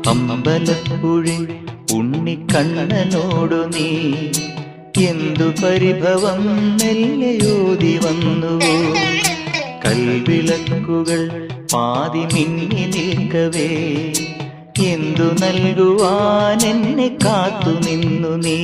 അമ്പലപ്പുഴി ഉണ്ണിക്കണ്ണനോടു നീ എന്തു പരിഭവം മെല്ലയോതി വന്നുവോ? കൽവിളക്കുകൾ പാതി മിന്നി നിൽക്കവേ എന്തു നൽകുവാൻ എന്നെ കാത്തു നിന്നു നീ?